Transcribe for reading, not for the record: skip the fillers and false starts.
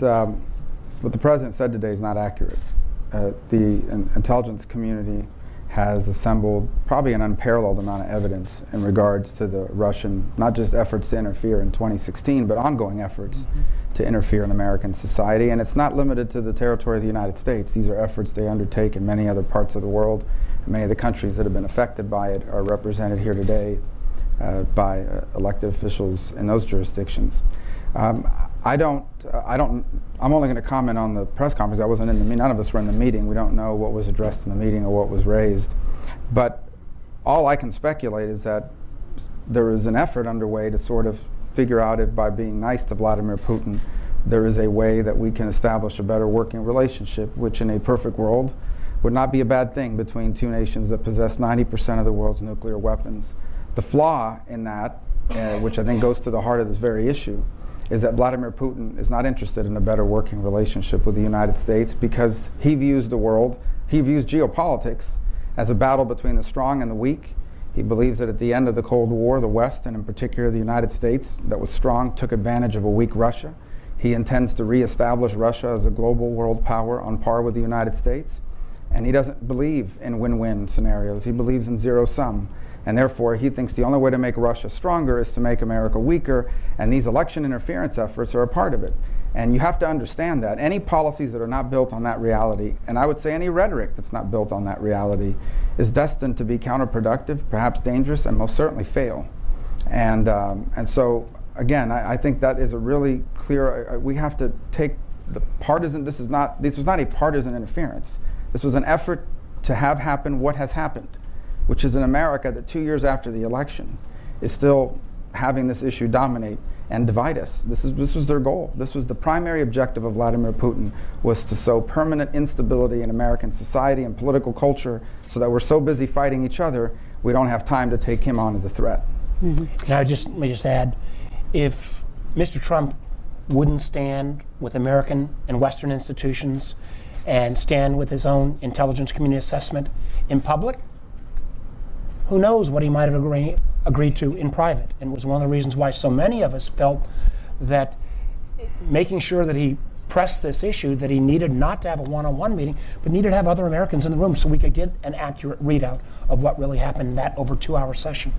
What the president said today is not accurate. The intelligence community has assembled probably an unparalleled amount of evidence in regards to the Russian, not just efforts to interfere in 2016, but ongoing efforts to interfere in American society. And it's not limited to the territory of the United States. These are efforts they undertake in many other parts of the world. And many of the countries that have been affected by it are represented here today by elected officials in those jurisdictions. I'm only going to comment on the press conference. I wasn't in the meeting. None of us were in the meeting. We don't know what was addressed in the meeting or what was raised. But all I can speculate is that there is an effort underway to sort of figure out if by being nice to Vladimir Putin, there is a way that we can establish a better working relationship, which in a perfect world would not be a bad thing between two nations that possess 90% of the world's nuclear weapons. The flaw in that, which I think goes to the heart of this very issue, is that Vladimir Putin is not interested in a better working relationship with the United States because he views the world, he views geopolitics as a battle between the strong and the weak. He believes that at the end of the Cold War, the West, and in particular the United States, that was strong, took advantage of a weak Russia. He intends to reestablish Russia as a global world power on par with the United States. And he doesn't believe in win-win scenarios. He believes in zero-sum. And therefore, he thinks the only way to make Russia stronger is to make America weaker, and these election interference efforts are a part of it. And you have to understand that. Any policies that are not built on that reality, and I would say any rhetoric that's not built on that reality, is destined to be counterproductive, perhaps dangerous, and most certainly fail. And so, again, I think that is a really clear, we have to take the partisan, this was not a partisan interference. This was an effort to have happen what has happened, which is in America that 2 years after the election is still having this issue dominate and divide us. This was their goal. This was the primary objective of Vladimir Putin, was to sow permanent instability in American society and political culture so that we're so busy fighting each other, we don't have time to take him on as a threat. Now, let me just add, if Mr. Trump wouldn't stand with American and Western institutions and stand with his own intelligence community assessment in public, who knows what he might have agreed to in private. And it was one of the reasons why so many of us felt that making sure that he pressed this issue, that he needed not to have a one-on-one meeting, but needed to have other Americans in the room so we could get an accurate readout of what really happened in that over 2-hour session.